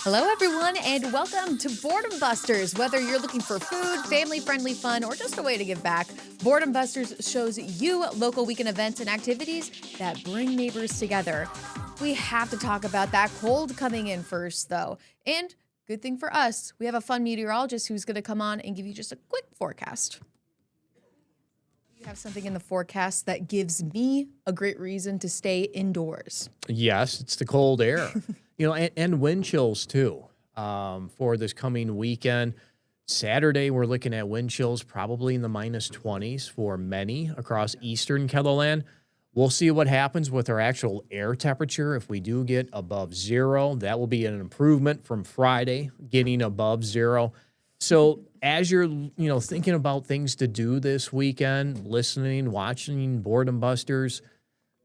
Hello, everyone, and welcome to Boredom Busters. Whether you're looking for food, family-friendly fun, or just a way to give back, Boredom Busters shows you local weekend events and activities that bring neighbors together. We have to talk about that cold coming in first, though. And good thing for us, we have a fun meteorologist who's going to come on and give you just a quick forecast. You have something in the forecast that gives me a great reason to stay indoors. Yes, it's the cold air. And wind chills too for this coming weekend. Saturday, we're looking at wind chills probably in the minus 20s for many across eastern KELOLAND. We'll see what happens with our actual air temperature. If we do get above zero, that will be an improvement from Friday, getting above zero. So as you're, thinking about things to do this weekend, listening, watching Boredom Busters,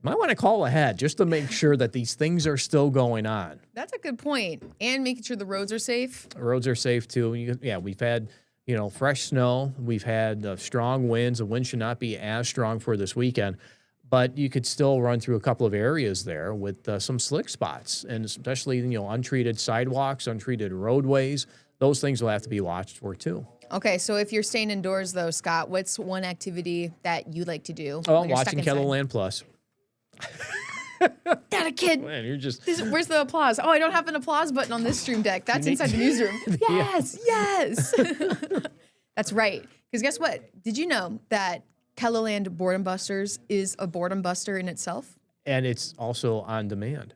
might want to call ahead just to make sure that these things are still going on. That's a good point. And making sure the roads are safe. The roads are safe too. We've had, fresh snow. We've had strong winds. The wind should not be as strong for this weekend, but you could still run through a couple of areas there with some slick spots, and especially, untreated sidewalks, untreated roadways. Those things will have to be watched for too. Okay, so if you're staying indoors though, Scott, what's one activity that you like to do? Oh, watching KELOLAND Plus. Got a kid. Man, you're just... Where's the applause? Oh, I don't have an applause button on this stream deck. That's inside the newsroom. Yes. That's right. Because guess what? Did you know that KELOLAND Boredom Busters is a boredom buster in itself? And it's also on demand,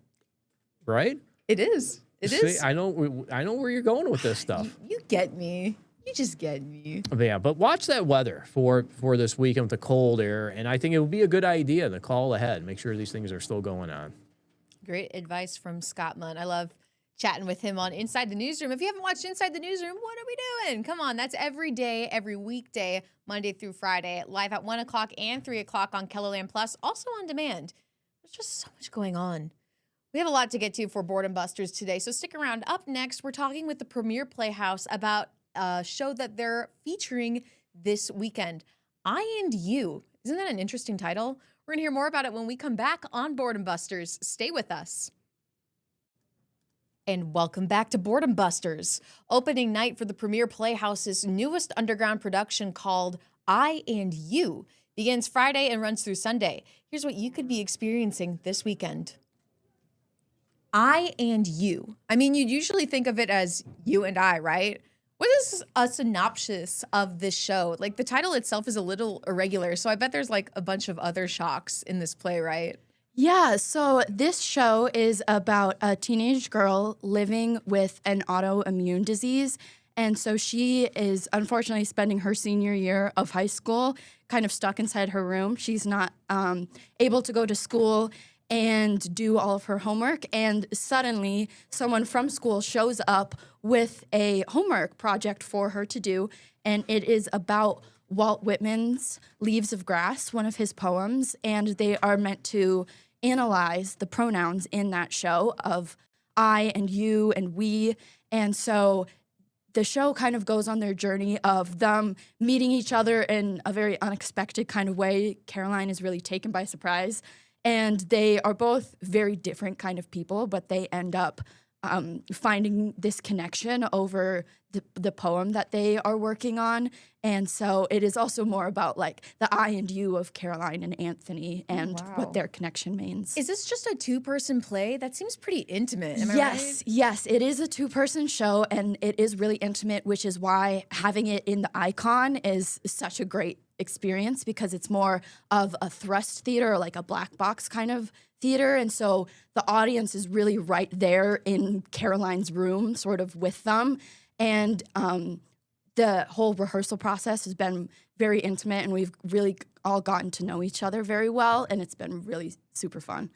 right? It is. It is. I know where you're going with this stuff. You get me. You just get me. Yeah, but watch that weather for this weekend with the cold air, and I think it would be a good idea to call ahead, make sure these things are still going on. Great advice from Scott Munn. I love chatting with him on Inside the Newsroom. If you haven't watched Inside the Newsroom, what are we doing? Come on, that's every day, every weekday, Monday through Friday, live at 1 o'clock and 3 o'clock on KELOLAND Plus, also on demand. There's just so much going on. We have a lot to get to for Boredom Busters today, so stick around. Up next, we're talking with the Premier Playhouse about a show that they're featuring this weekend, I and You. Isn't that an interesting title? We're going to hear more about it when we come back on Boredom Busters. Stay with us. And welcome back to Boredom Busters. Opening night for the Premier Playhouse's newest underground production called I and You begins Friday and runs through Sunday. Here's what you could be experiencing this weekend. I and You. I mean, you'd usually think of it as you and I, right? What is a synopsis of this show? Like, the title itself is a little irregular, so I bet there's like a bunch of other shocks in this play, right? Yeah, so this show is about a teenage girl living with an autoimmune disease. And so she is unfortunately spending her senior year of high school kind of stuck inside her room. She's not able to go to school and do all of her homework, and suddenly someone from school shows up with a homework project for her to do, and it is about Walt Whitman's Leaves of Grass, one of his poems, and they are meant to analyze the pronouns in that show of I and you and we, and so the show kind of goes on their journey of them meeting each other in a very unexpected kind of way. Caroline is really taken by surprise. And they are both very different kind of people, but they end up finding this connection over the poem that they are working on. And so it is also more about like the I and you of Caroline and Anthony and what their connection means. Is this just a two-person play? That seems pretty intimate, am I right? Yes, it is a two-person show, and it is really intimate, which is why having it in the icon is such a great experience, because it's more of a thrust theater, or like a black box kind of theater. And so the audience is really right there in Caroline's room, sort of with them. And the whole rehearsal process has been very intimate, and we've really all gotten to know each other very well, and it's been really super fun.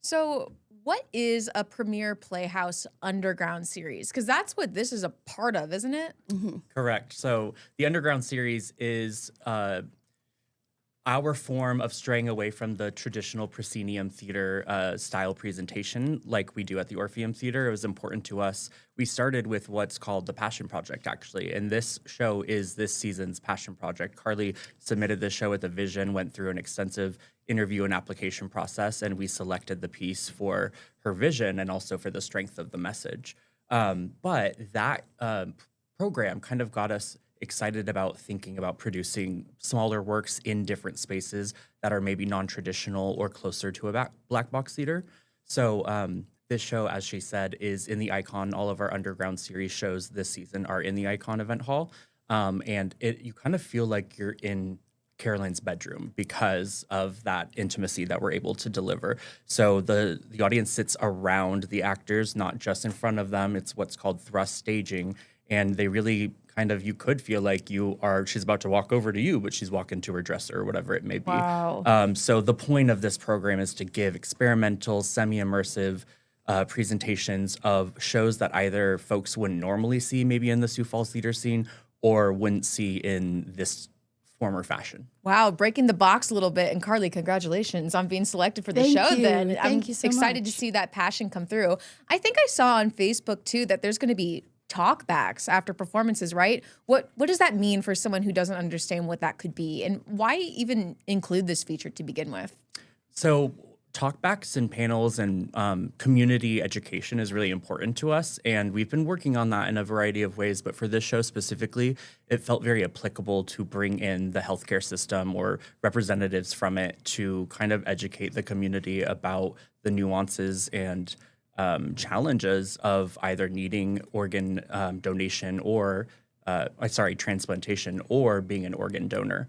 So what is a Premier Playhouse Underground series? Because that's what this is a part of, isn't it? Mm-hmm. Correct. So the Underground series is our form of straying away from the traditional proscenium theater style presentation like we do at the Orpheum Theater. It was important to us. We started with what's called the Passion Project, actually, and this show is this season's Passion Project. Carly submitted this show with a vision, went through an extensive interview and application process, and we selected the piece for her vision and also for the strength of the message. But that program kind of got us excited about thinking about producing smaller works in different spaces that are maybe non-traditional or closer to a black box theater. So this show, as she said, is in the Icon. All of our Underground series shows this season are in the Icon event hall. And you kind of feel like you're in Caroline's bedroom because of that intimacy that we're able to deliver. So the audience sits around the actors, not just in front of them. It's what's called thrust staging. And they really kind of, you could feel like she's about to walk over to you, but she's walking to her dresser or whatever it may be. Wow. So the point of this program is to give experimental, semi-immersive presentations of shows that either folks wouldn't normally see maybe in the Sioux Falls theater scene or wouldn't see in this form or fashion. Wow, breaking the box a little bit. And Carly, congratulations on being selected for the Thank show you. then. I'm Thank you so excited to much. see that passion come through. I think I saw on Facebook too that there's going to be talkbacks after performances, right? What does that mean for someone who doesn't understand what that could be? And why even include this feature to begin with? So talkbacks and panels and community education is really important to us. And we've been working on that in a variety of ways. But for this show specifically, it felt very applicable to bring in the healthcare system or representatives from it to kind of educate the community about the nuances and challenges of either needing organ donation or, transplantation or being an organ donor.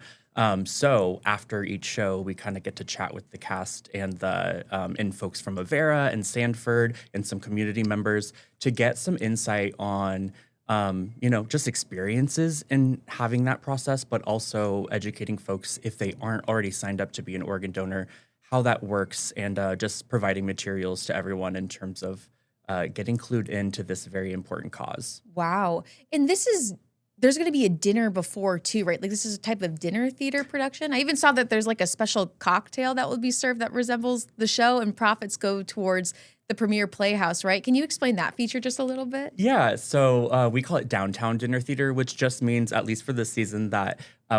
So after each show, we kind of get to chat with the cast and the and folks from Avera and Sanford and some community members to get some insight on, just experiences in having that process, but also educating folks if they aren't already signed up to be an organ donor, how that works, and just providing materials to everyone in terms of getting clued into this very important cause. Wow. And there's going to be a dinner before too, right? Like this is a type of dinner theater production. I even saw that there's like a special cocktail that will be served that resembles the show, and profits go towards the Premier Playhouse, right? Can you explain that feature just a little bit? Yeah, so we call it downtown dinner theater, which just means, at least for this season, that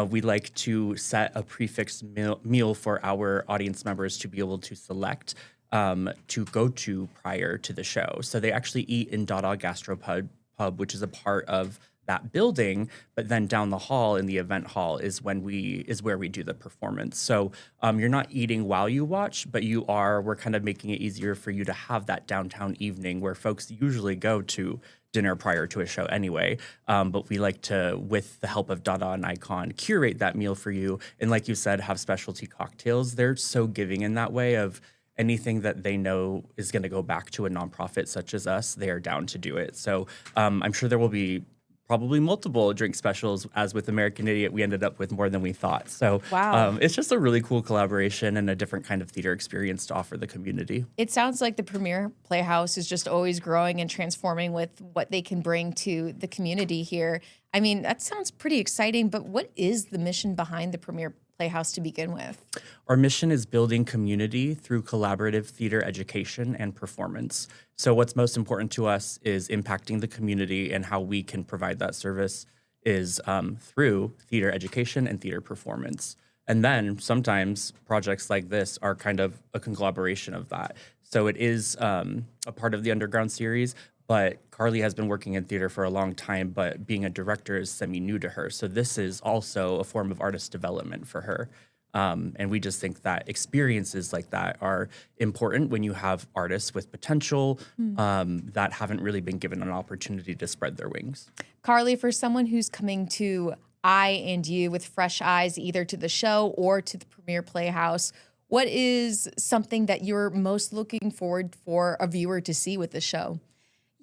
we like to set a prefixed meal for our audience members to be able to select to go to prior to the show. So they actually eat in Dada Gastropub, which is a part of that building, but then down the hall in the event hall is where we do the performance. So you're not eating while you watch, but we're kind of making it easier for you to have that downtown evening where folks usually go to dinner prior to a show anyway. But we like to, with the help of Dada and Icon, curate that meal for you. And like you said, have specialty cocktails. They're so giving in that way of anything that they know is going to go back to a nonprofit such as us, they are down to do it. So I'm sure there will be probably multiple drink specials. As with American Idiot, we ended up with more than we thought. So Wow. It's just a really cool collaboration and a different kind of theater experience to offer the community. It sounds like the Premier Playhouse is just always growing and transforming with what they can bring to the community here. I mean, that sounds pretty exciting, but what is the mission behind the Premier Playhouse to begin with? Our mission is building community through collaborative theater education and performance. So what's most important to us is impacting the community, and how we can provide that service is through theater education and theater performance. And then sometimes projects like this are kind of a conglomeration of that. So it is a part of the Underground series, but Carly has been working in theater for a long time, but being a director is semi-new to her. So this is also a form of artist development for her. And we just think that experiences like that are important when you have artists with potential that haven't really been given an opportunity to spread their wings. Carly, for someone who's coming to I and You with fresh eyes, either to the show or to the Premier Playhouse, what is something that you're most looking forward for a viewer to see with the show?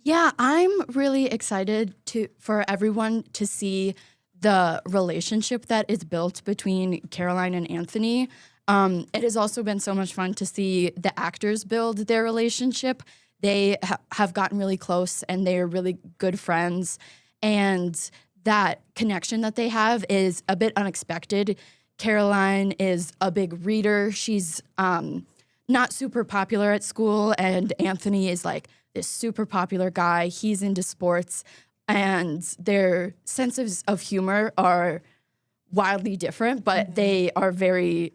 Yeah, I'm really excited for everyone to see the relationship that is built between Caroline and Anthony. It has also been so much fun to see the actors build their relationship. They have gotten really close, and they are really good friends. And that connection that they have is a bit unexpected. Caroline is a big reader. She's not super popular at school, and Anthony is like this super popular guy. He's into sports, and their senses of humor are wildly different, but they are very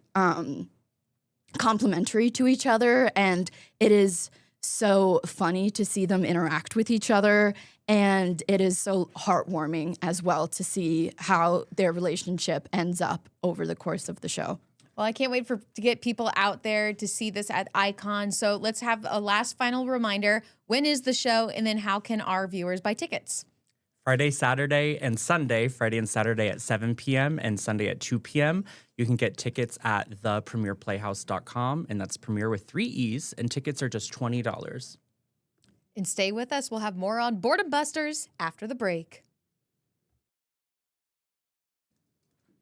complementary to each other. And it is so funny to see them interact with each other. And it is so heartwarming as well to see how their relationship ends up over the course of the show. Well, I can't wait to get people out there to see this at Icon. So let's have a last final reminder. When is the show? And then how can our viewers buy tickets? Friday, Saturday, and Sunday. Friday and Saturday at 7 p.m. and Sunday at 2 p.m. You can get tickets at thepremierplayhouse.com, and that's Premiere with 3 E's, and tickets are just $20. And stay with us. We'll have more on Boredom Busters after the break.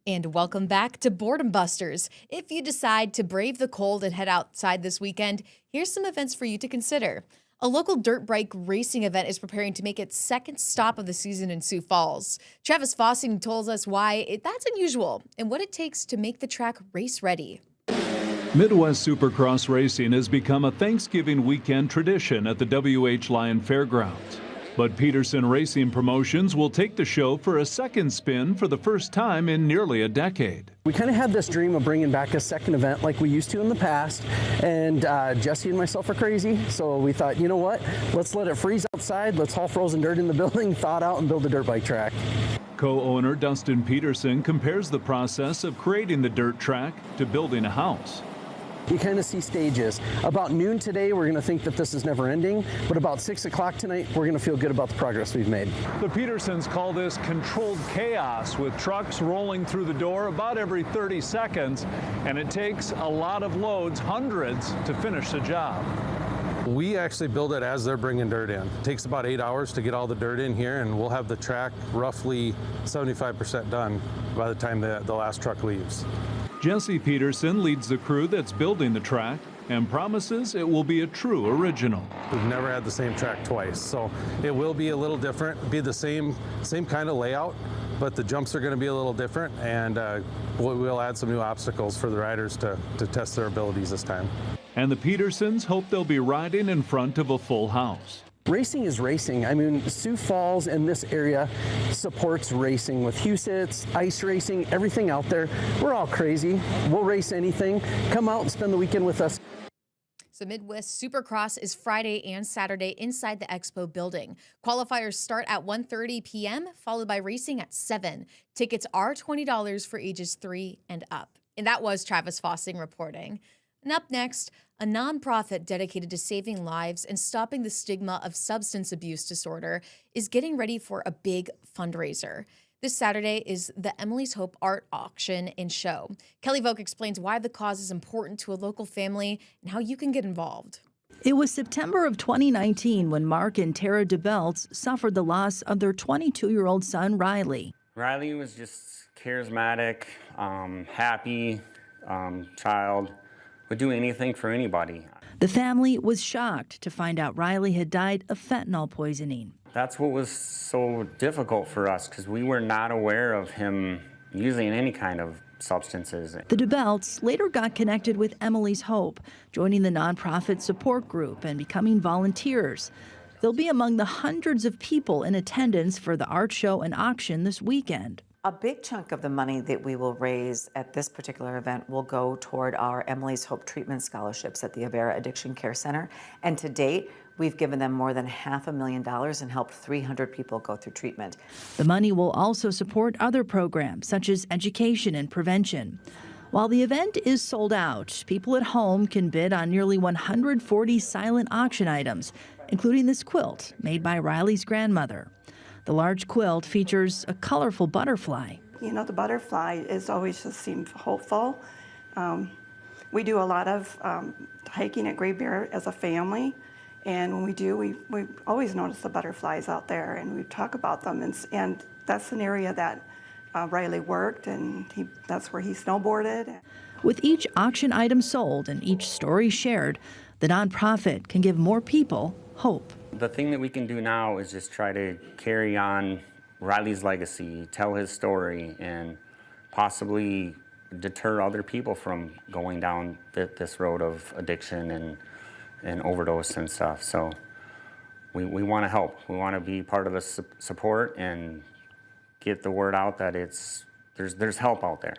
And welcome back to Boredom Busters. If you decide to brave the cold and head outside this weekend, here's some events for you to consider. A local dirt bike racing event is preparing to make its second stop of the season in Sioux Falls. Travis Fossing tells us why that's unusual and what it takes to make the track race ready. Midwest Supercross racing has become a Thanksgiving weekend tradition at the W.H. Lyon Fairgrounds. But Peterson Racing Promotions will take the show for a second spin for the first time in nearly a decade. We kind of had this dream of bringing back a second event like we used to in the past, and Jesse and myself are crazy, so we thought, you know what, let's let it freeze outside, let's haul frozen dirt in the building, thaw it out, and build a dirt bike track. Co-owner Dustin Peterson compares the process of creating the dirt track to building a house. You kind of see stages. About noon today, we're going to think that this is never ending, but about 6 o'clock tonight, we're going to feel good about the progress we've made. The Petersons call this controlled chaos, with trucks rolling through the door about every 30 seconds, and it takes a lot of loads, hundreds, to finish the job. We actually build it as they're bringing dirt in. It takes about 8 hours to get all the dirt in here, and we'll have the track roughly 75% done by the time the last truck leaves. Jesse Peterson leads the crew that's building the track and promises it will be a true original. We've never had the same track twice, so it will be a little different, be the same kind of layout, but the jumps are going to be a little different, and we'll add some new obstacles for the riders to test their abilities this time. And the Petersons hope they'll be riding in front of a full house. Racing is racing. I mean, Sioux Falls and this area supports racing with Husitz, ice racing, everything out there. We're all crazy. We'll race anything. Come out and spend the weekend with us. So Midwest Supercross is Friday and Saturday inside the Expo building. Qualifiers start at 1:30 p.m., followed by racing at 7. Tickets are $20 for ages 3 and up. And that was Travis Fossing reporting. And up next, a nonprofit dedicated to saving lives and stopping the stigma of substance abuse disorder is getting ready for a big fundraiser. This Saturday is the Emily's Hope Art Auction and Show. Kelly Vogt explains why the cause is important to a local family and how you can get involved. It was September of 2019 when Mark and Tara DeBelts suffered the loss of their 22-year-old son, Riley. Riley was just charismatic, happy child, would do anything for anybody. The family was shocked to find out Riley had died of fentanyl poisoning. That's what was so difficult for us, because we were not aware of him using any kind of substances. The DeBelts later got connected with Emily's Hope, joining the nonprofit support group and becoming volunteers. They'll be among the hundreds of people in attendance for the art show and auction this weekend. A big chunk of the money that we will raise at this particular event will go toward our Emily's Hope treatment scholarships at the Avera Addiction Care Center. And to date, we've given them more than $500,000 and helped 300 people go through treatment. The money will also support other programs such as education and prevention. While the event is sold out, people at home can bid on nearly 140 silent auction items, including this quilt made by Riley's grandmother. The large quilt features a colorful butterfly. You know, the butterfly is always just seemed hopeful. We do a lot of hiking at Great Bear as a family, and when we do, we always notice the butterflies out there, and we talk about them, and that's an area that Riley worked, and that's where he snowboarded. With each auction item sold and each story shared, the nonprofit can give more people hope. The thing that we can do now is just try to carry on Riley's legacy, tell his story, and possibly deter other people from going down this road of addiction and overdose and stuff. So we want to help. We want to be part of the support and get the word out that there's help out there.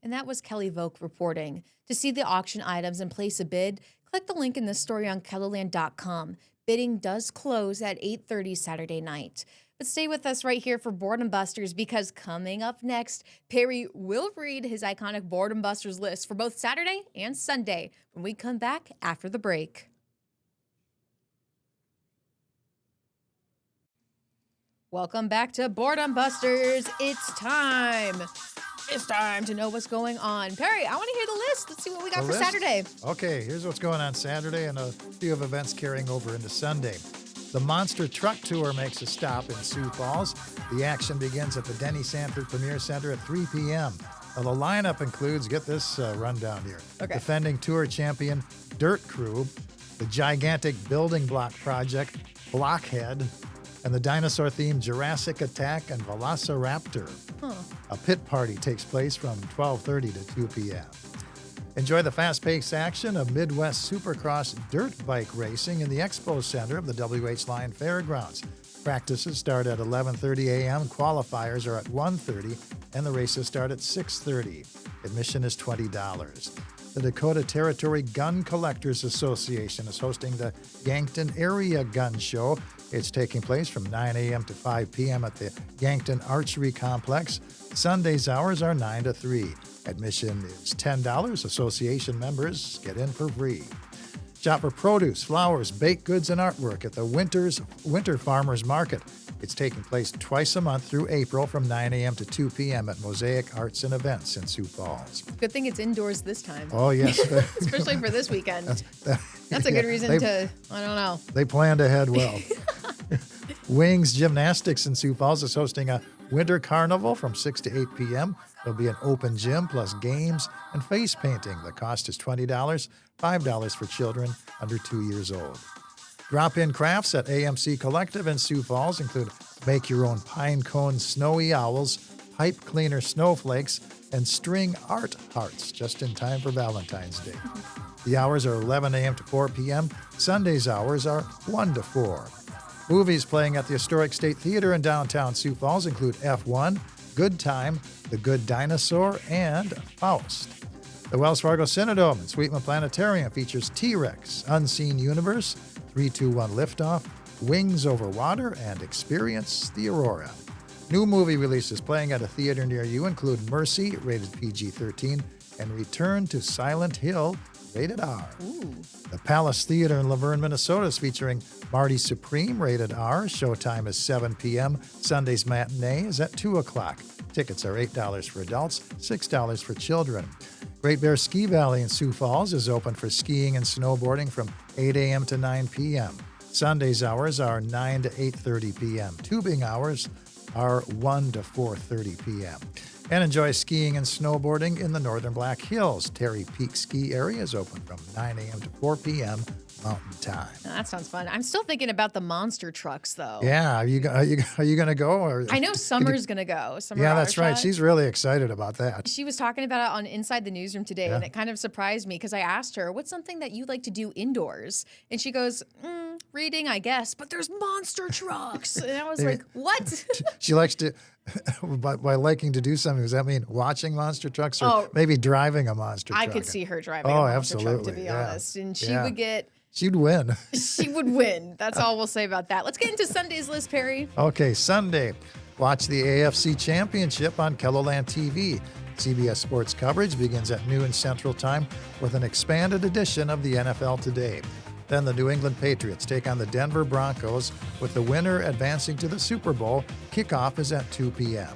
And that was Kelly Vogt reporting. To see the auction items and place a bid, Click the link in this story on KELLOLAND.com. Bidding does close at 8:30 Saturday night. But stay with us right here for Boredom Busters, because coming up next, Perry will read his iconic Boredom Busters list for both Saturday and Sunday when we come back after the break. Welcome back to Boredom Busters. It's time. It's time to know what's going on. Perry, I want to hear the list. Let's see what we got for Saturday. Okay, here's what's going on Saturday and a few of events carrying over into Sunday. The Monster Truck Tour makes a stop in Sioux Falls. The action begins at the Denny Sanford Premier Center at 3 p.m. Now, the lineup includes, get this rundown here, defending tour champion Dirt Crew, the gigantic building block project Blockhead, and the dinosaur-themed Jurassic Attack and Velociraptor. A pit party takes place from 12:30 to 2 p.m. Enjoy the fast-paced action of Midwest Supercross dirt bike racing in the Expo Center of the W.H. Lyon Fairgrounds. Practices start at 11:30 a.m., qualifiers are at 1:30, and the races start at 6:30. Admission is $20. The Dakota Territory Gun Collectors Association is hosting the Yankton Area Gun Show. It's taking place from 9 a.m. to 5 p.m. at the Yankton Archery Complex. Sunday's hours are 9 to 3. Admission is $10. Association members get in for free. Shop for produce, flowers, baked goods, and artwork at the Winter Farmers Market. It's taking place twice a month through April from 9 a.m. to 2 p.m. at Mosaic Arts and Events in Sioux Falls. Good thing it's indoors this time. Oh, yes. Especially for this weekend. That's a good reason to, I don't know. They planned ahead well. Wings Gymnastics in Sioux Falls is hosting a winter carnival from 6 to 8 p.m. There'll be an open gym plus games and face painting. The cost is $20, $5 for children under 2 years old. Drop-in crafts at AMC Collective in Sioux Falls include make-your-own pine cone snowy owls, pipe cleaner snowflakes, and string art hearts, just in time for Valentine's Day. The hours are 11 a.m. to 4 p.m. Sunday's hours are 1 to 4. Movies playing at the Historic State Theater in downtown Sioux Falls include F1, Good Time, The Good Dinosaur, and Faust. The Wells Fargo Cinedome and Sweetman Planetarium features T-Rex, Unseen Universe, 321 Liftoff, Wings Over Water, and Experience the Aurora. New movie releases playing at a theater near you include Mercy, rated PG-13, and Return to Silent Hill, rated R. Ooh. The Palace Theater in Laverne, Minnesota is featuring Marty Supreme, rated R. Showtime is 7 p.m. Sunday's matinee is at 2 o'clock. Tickets are $8 for adults, $6 for children. Great Bear Ski Valley in Sioux Falls is open for skiing and snowboarding from 8 a.m. to 9 p.m. Sunday's hours are 9 to 8:30 p.m. Tubing hours are 1 to 4:30 p.m. And enjoy skiing and snowboarding in the Northern Black Hills. Terry Peak Ski Area is open from 9 a.m. to 4 p.m. Mountain Time. Now, that sounds fun. I'm still thinking about the monster trucks, though. Yeah, are you going to go? Or I know Summer's going to go. Summer yeah, that's right. Arshaw. She's really excited about that. She was talking about it on Inside the Newsroom today, and it kind of surprised me because I asked her, what's something that you like to do indoors? And she goes, reading, I guess, but there's monster trucks. And I was like, what? She likes to, by liking to do something, does that mean watching monster trucks or maybe driving a monster truck? I could see her driving a monster truck, to be honest. And she would get... She'd win. She would win. That's all we'll say about that. Let's get into Sunday's list, Perry. Okay, Sunday. Watch the AFC Championship on KELLOLAND TV. CBS Sports coverage begins at noon Central Time with an expanded edition of the NFL Today. Then the New England Patriots take on the Denver Broncos, with the winner advancing to the Super Bowl. Kickoff is at 2 p.m.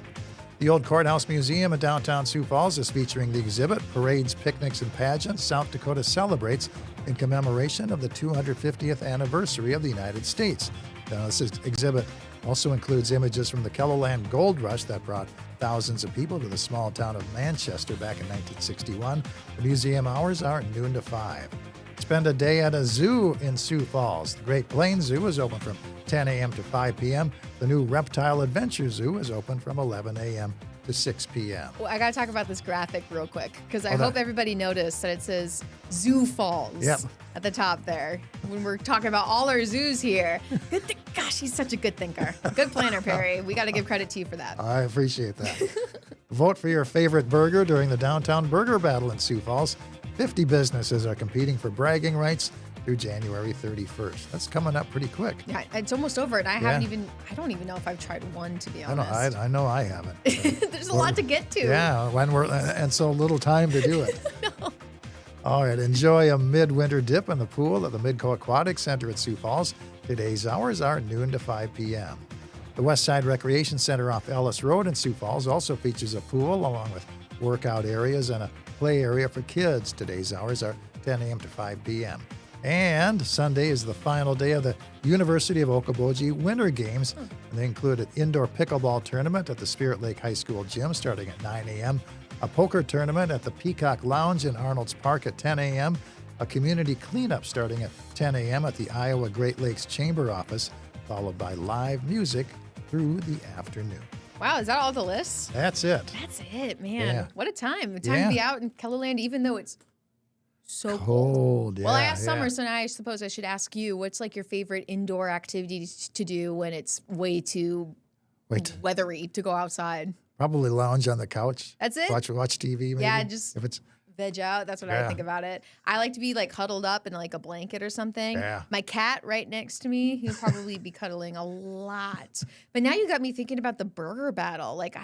The Old Courthouse Museum in downtown Sioux Falls is featuring the exhibit Parades, Picnics, and Pageants South Dakota Celebrates in commemoration of the 250th anniversary of the United States. Now, this exhibit also includes images from the KELLOLAND Gold Rush that brought thousands of people to the small town of Manchester back in 1961. The museum hours are noon to 5. Spend a day at a zoo in Sioux Falls. The Great Plains Zoo is open from 10 a.m. to 5 p.m. The new Reptile Adventure Zoo is open from 11 a.m. to 6 p.m. Well, I got to talk about this graphic real quick because I hope everybody noticed that it says Zoo Falls at the top there when we're talking about all our zoos here. Gosh, he's such a good thinker. Good planner, Perry. We got to give credit to you for that. I appreciate that. Vote for your favorite burger during the Downtown Burger Battle in Sioux Falls. 50 businesses are competing for bragging rights through January 31st. That's coming up pretty quick. Yeah, it's almost over, and I don't even know if I've tried one, to be honest. I know I haven't. There's a lot to get to. Yeah, and so little time to do it. No. All right, enjoy a midwinter dip in the pool at the Midco Aquatic Center at Sioux Falls. Today's hours are noon to 5 p.m. The Westside Recreation Center off Ellis Road in Sioux Falls also features a pool along with workout areas and a play area for kids. Today's hours are 10 a.m. to 5 p.m. And Sunday is the final day of the University of Okoboji Winter Games. And they include an indoor pickleball tournament at the Spirit Lake High School gym starting at 9 a.m., a poker tournament at the Peacock Lounge in Arnold's Park at 10 a.m., a community cleanup starting at 10 a.m. at the Iowa Great Lakes Chamber office, followed by live music through the afternoon. Wow, is that all the lists? That's it. That's it, man. Yeah. What a time. To be out in Kellerland, even though it's so cold. Well, I asked Summer, so now I suppose I should ask you, what's like your favorite indoor activity to do when it's way too weathery to go outside? Probably lounge on the couch. That's it? Watch TV maybe. Yeah, just if it's veg out. That's what I think about it. I like to be like huddled up in like a blanket or something. Yeah. My cat right next to me, he'll probably be cuddling a lot. But now you got me thinking about the burger battle. Like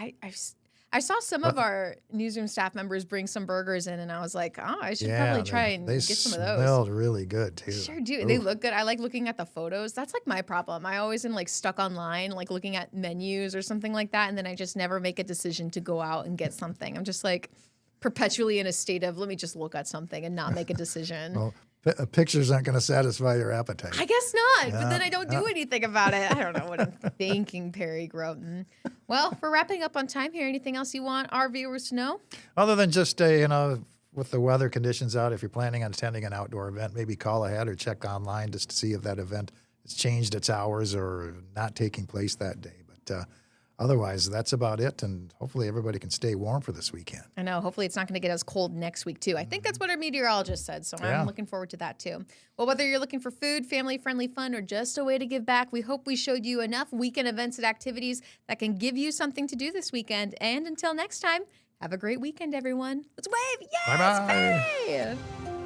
I saw some of our newsroom staff members bring some burgers in, and I was like, oh, I should probably try and get some of those. They smelled really good, too. Sure do. Ooh. They look good. I like looking at the photos. That's like my problem. I always am like stuck online, like looking at menus or something like that, and then I just never make a decision to go out and get something. I'm just like perpetually in a state of, let me just look at something and not make a decision. Well, pictures aren't going to satisfy your appetite. I guess not, but then I don't do anything about it. I don't know what I'm thinking, Perry Groten. Well, for wrapping up on time here, anything else you want our viewers to know? Other than just, with the weather conditions out, if you're planning on attending an outdoor event, maybe call ahead or check online just to see if that event has changed its hours or not taking place that day. But otherwise, that's about it, and hopefully everybody can stay warm for this weekend. I know. Hopefully it's not going to get as cold next week, too. I think that's what our meteorologist said, so I'm looking forward to that, too. Well, whether you're looking for food, family-friendly fun, or just a way to give back, we hope we showed you enough weekend events and activities that can give you something to do this weekend. And until next time, have a great weekend, everyone. Let's wave. Yes! Bye-bye. Bye!